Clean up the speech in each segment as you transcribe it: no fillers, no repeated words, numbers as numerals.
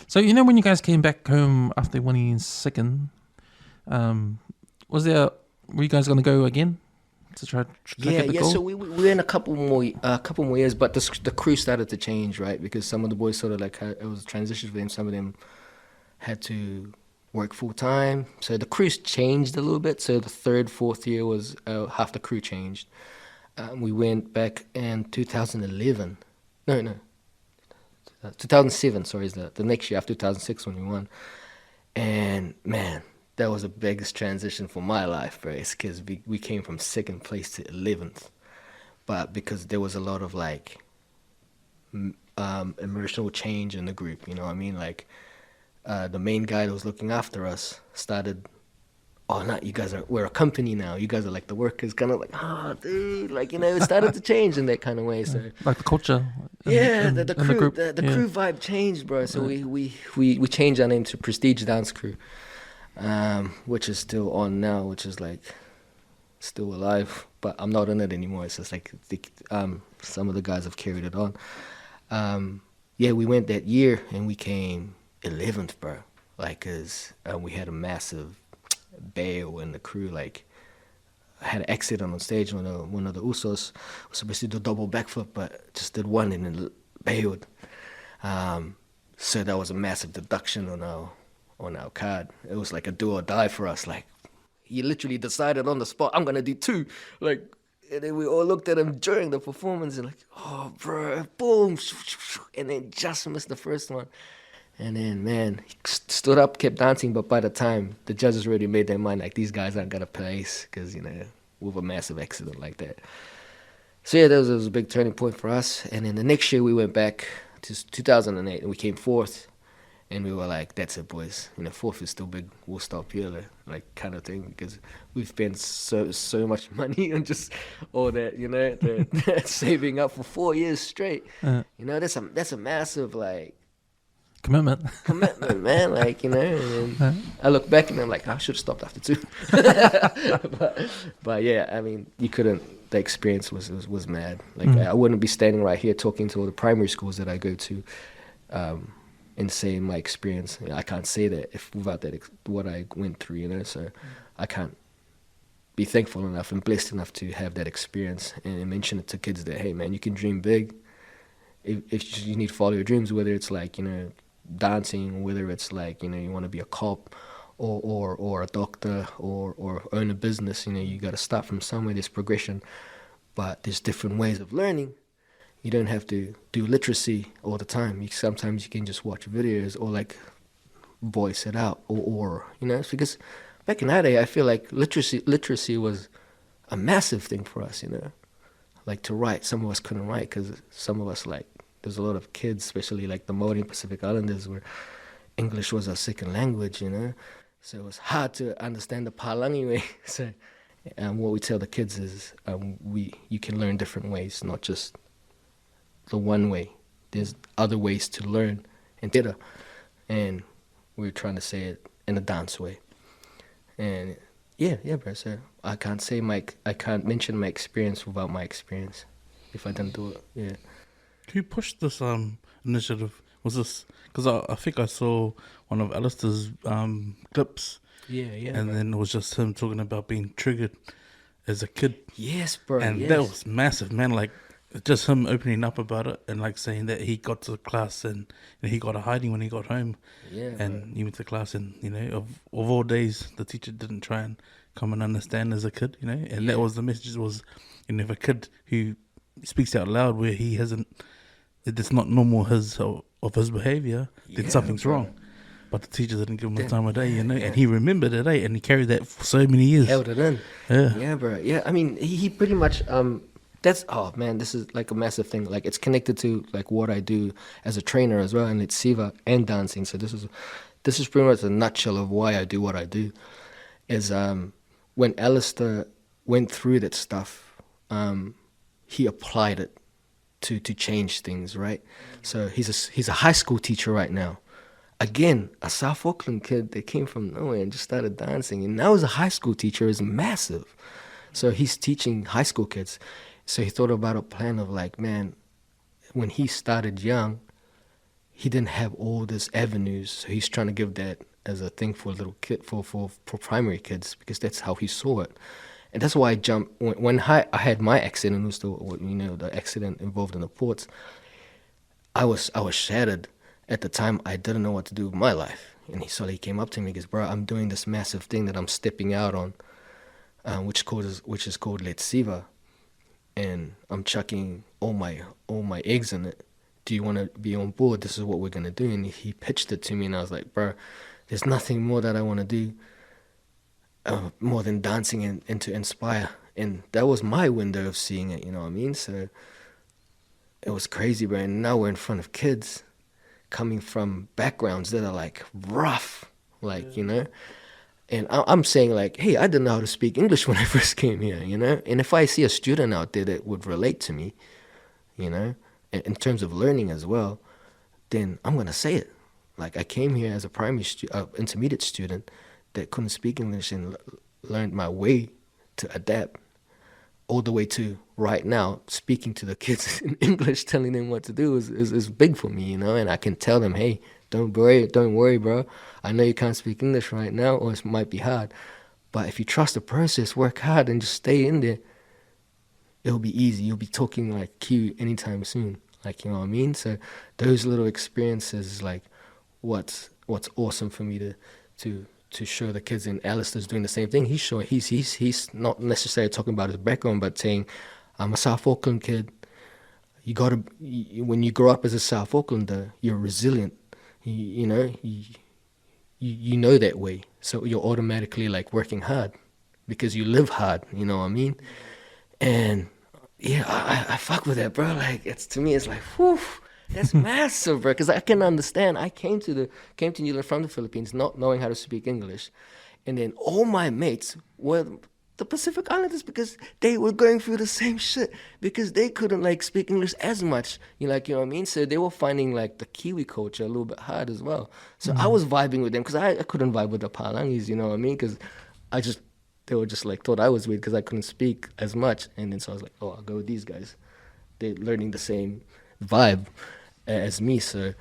So when you guys came back home after winning second, was there? Were you guys going to go again to try get the Yeah. gold? So we went a couple more years, but the crew started to change, right? Because some of the boys sort of like it was a transition for them. Some of them had to work full time, so the crews changed a little bit. So the third, fourth year was half the crew changed. We went back in 2011. No, 2007. Sorry, is the next year after 2006 when we won. And man, that was the biggest transition for my life, bro. It's because we came from second place to 11th, but because there was a lot of like emotional change in the group. You know what I mean? Like the main guy that was looking after us started, oh, not you guys we're a company now. You guys are like the workers, kind of like, oh, dude, like it started to change in that kind of way. So Like the culture. yeah, In the the crew, group. the Yeah. crew vibe changed, bro. So we changed our name to Prestige Dance Crew, which is still on now, which is like still alive, but I'm not in it anymore. It's just like some of the guys have carried it on. Yeah, we went that year and we came 11th, bro. Like, cause we had a massive bail in the crew. Like, I had an accident on stage when one of the Usos was supposed to do a double backflip, but just did one and then bailed. So that was a massive deduction on our card. It was like a do or die for us. Like, he literally decided on the spot, I'm gonna do two. Like, and then we all looked at him during the performance and like, oh, bro, boom, and then just missed the first one. And then, man, he stood up, kept dancing, but by the time the judges already made their mind, like, these guys aren't gonna place because, with a massive accident like that. So yeah, that was a big turning point for us. And then the next year we went back to 2008 and we came fourth. And we were like, that's it, boys. Fourth is still big. We'll stop here, like kind of thing, because we've spent so much money on just all that, that saving up for 4 years straight. That's a massive like Commitment. commitment, man. Like, and then I look back and I'm like, I should have stopped after two. but yeah, I mean, you couldn't. The experience was mad. Like, I wouldn't be standing right here talking to all the primary schools that I go to. And saying my experience, I can't say that without that what I went through, So I can't be thankful enough and blessed enough to have that experience and mention it to kids that, hey man, you can dream big. If you need to follow your dreams, whether it's like dancing, whether it's like you want to be a cop or a doctor or own a business, you got to start from somewhere. There's progression, but there's different ways of learning. You don't have to do literacy all the time. Sometimes you can just watch videos or like voice it out or because back in that day I feel like literacy was a massive thing for us, like to write. Some of us couldn't write because some of us, like, there's a lot of kids, especially like the Maori and Pacific Islanders, where English was our second language, so it was hard to understand the Palangi way. So what we tell the kids is you can learn different ways, not just the one way. There's other ways to learn and better, and we're trying to say it in a dance way. And yeah, bro. So I can't mention my experience without my experience. If I didn't do it, yeah. Who pushed this initiative? Was this because I think I saw one of Alistair's clips, Yeah, and bro. then it was just him talking about being triggered as a kid, Yes, bro. and yes. that was massive, man. Like, just him opening up about it and like saying that he got to class and he got a hiding when he got home. Yeah, And he went to class and of all days the teacher didn't try and come and understand as a kid, and Yeah. that was the message. Was if a kid who speaks out loud where he hasn't, it's not normal of his behavior, then Yeah, something's bro. wrong. But the teacher didn't give him the Then- time of day, yeah. and he remembered it, and he carried that for so many years. Held it in. Yeah. Yeah, bro. Yeah, I mean, he pretty much oh man, this is like a massive thing. Like, it's connected to like what I do as a trainer as well, and it's Siva and dancing. So this is pretty much a nutshell of why I do what I do. Is when Alistair went through that stuff, he applied it to change things, right? So he's a high school teacher right now. Again, a South Auckland kid that came from nowhere and just started dancing, and now he's a high school teacher, is massive. So he's teaching high school kids. So he thought about a plan of like, man, when he started young, he didn't have all these avenues, so he's trying to give that as a thing for little kid, for primary kids, because that's how he saw it. And that's why I jumped when I had my accident. It was the accident involved in the ports. I was shattered at the time. I didn't know what to do with my life. And he came up to me and goes, "Bro, I'm doing this massive thing that I'm stepping out on, which is called Letsiva, and I'm chucking all my eggs in it. Do you want to be on board? This is what we're gonna do." And he pitched it to me, and I was like, "Bro, there's nothing more that I want to do, more than dancing and to inspire." And that was my window of seeing it. You know what I mean? So it was crazy, bro. And now we're in front of kids coming from backgrounds that are like rough, like, you know. And I'm saying like, hey, I didn't know how to speak English when I first came here, you know. And if I see a student out there that would relate to me, you know, in terms of learning as well, then I'm gonna say it. Like, I came here as a intermediate student that couldn't speak English and learned my way to adapt, all the way to right now speaking to the kids in English, telling them what to do is big for me, you know. And I can tell them, hey, don't worry, bro. I know you can't speak English right now, or it might be hard, but if you trust the process, work hard, and just stay in there, it'll be easy. You'll be talking like Q anytime soon. Like, you know what I mean? So those little experiences is like what's awesome for me to show the kids. And Alistair's doing the same thing. He's not necessarily talking about his background, but saying, I'm a South Auckland kid. When you grow up as a South Aucklander, you're resilient. You know that way. So you're automatically like working hard because you live hard. You know what I mean? And yeah, I fuck with that, bro. Like, to me, it's like, whew, that's massive, bro. Because I can understand. I came to New Zealand from the Philippines, not knowing how to speak English, and then all my mates were the Pacific Islanders because they were going through the same shit because they couldn't like speak English as much. You know what I mean? So they were finding like the Kiwi culture a little bit hard as well. So I was vibing with them because I couldn't vibe with the Palangis. You know what I mean? Because they were just like thought I was weird because I couldn't speak as much. And then so I was like, oh, I'll go with these guys. They're learning the same vibe as me. So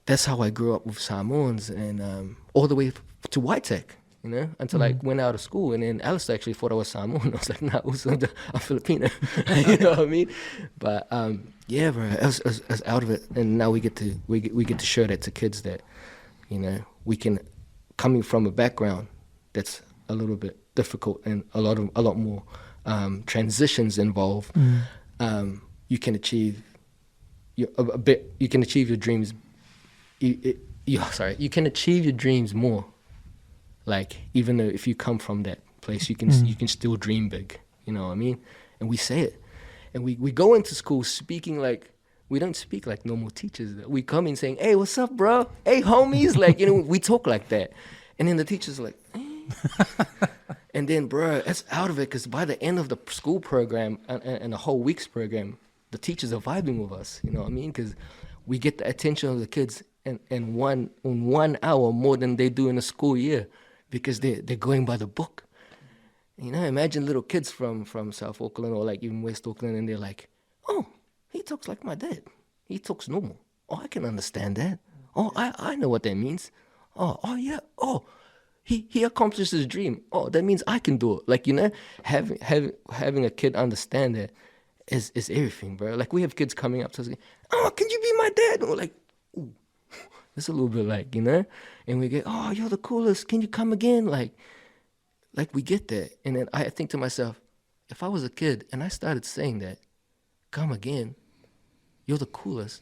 that's how I grew up with Samoans, and all the way to Waitakere, you know, until I went out of school. And then Alistair actually thought I was Samoan. I was like, nah, I'm Filipino. You know what I mean? But yeah, bro, I was out of it. And now we get to show that to kids that, you know, we can, coming from a background that's a little bit difficult and a lot more transitions involved. You can achieve you can achieve your dreams. You can achieve your dreams more. Like, even though if you come from that place, you can still dream big. You know what I mean? And we say it, and we go into school speaking like, we don't speak like normal teachers. We come in saying, "Hey, what's up, bro? Hey, homies!" Like, you know, we talk like that, and then the teachers are like, and then, bro, it's out of it, because by the end of the school program and the whole week's program, the teachers are vibing with us. You know what I mean? Because we get the attention of the kids in 1 hour more than they do in a school year, because they're going by the book. You know, imagine little kids from South Auckland or like even West Auckland, and they're like, "Oh, he talks like my dad. He talks normal. Oh, I can understand that. Oh, I know what that means. Oh yeah. Oh, he accomplished his dream. Oh, that means I can do it." Like, you know, having a kid understand that is everything, bro. Like, we have kids coming up to us, "Oh, can you be my dad?" And we're like, ooh, it's a little bit like, you know, and we get, "Oh, you're the coolest. Can you come again?" Like we get that. And then I think to myself, if I was a kid and I started saying that, "Come again, you're the coolest,"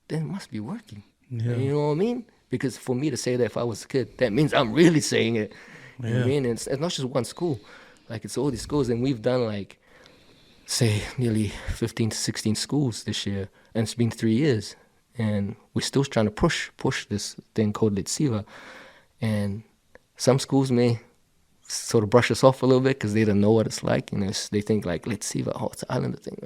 then it must be working. Yeah. You know what I mean? Because for me to say that if I was a kid, that means I'm really saying it. You know what I mean? And it's not just one school. Like, it's all these schools. And we've done, like, say, nearly 15 to 16 schools this year. And it's been 3 years. And we're still trying to push this thing called Letsiva. And some schools may sort of brush us off a little bit because they don't know what it's like. You know, they think, like, Letsiva, oh, it's an islander thing.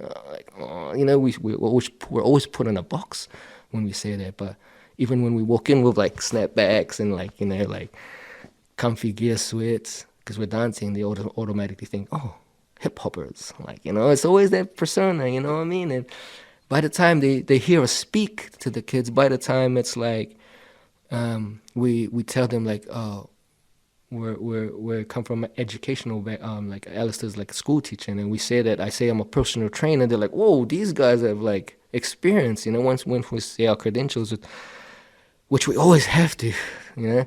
You know, we're always put in a box when we say that. But even when we walk in with like snapbacks and like, you know, like comfy gear sweats, because we're dancing, they automatically think, oh, hip hoppers. Like, you know, it's always that persona, you know what I mean? by the time they hear us speak to the kids, by the time it's like we tell them like, oh, we're come from an educational like Alistair's like a school teacher, and we say that I say I'm a personal trainer. They're like, whoa, these guys have like experience, you know. Once we say our credentials, which we always have to, you know,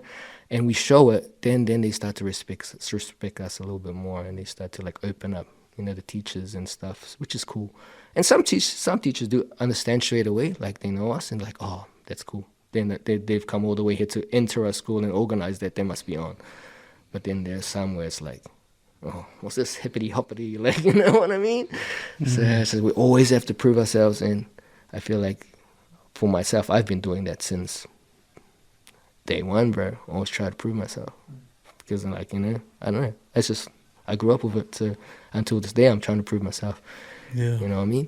and we show it, then they start to respect us a little bit more, and they start to like open up, you know, the teachers and stuff, which is cool. And some teachers do understand straight away, like they know us and like, oh, that's cool. Then they've come all the way here to enter our school and organize that. They must be on. But then there's some where it's like, oh, what's this hippity hoppity? Like, you know what I mean? So we always have to prove ourselves, and I feel like for myself, I've been doing that since day one, bro. I always try to prove myself because I'm like, you know, I don't know. It's just I grew up with it. So until this day, I'm trying to prove myself. Yeah. You know what I mean?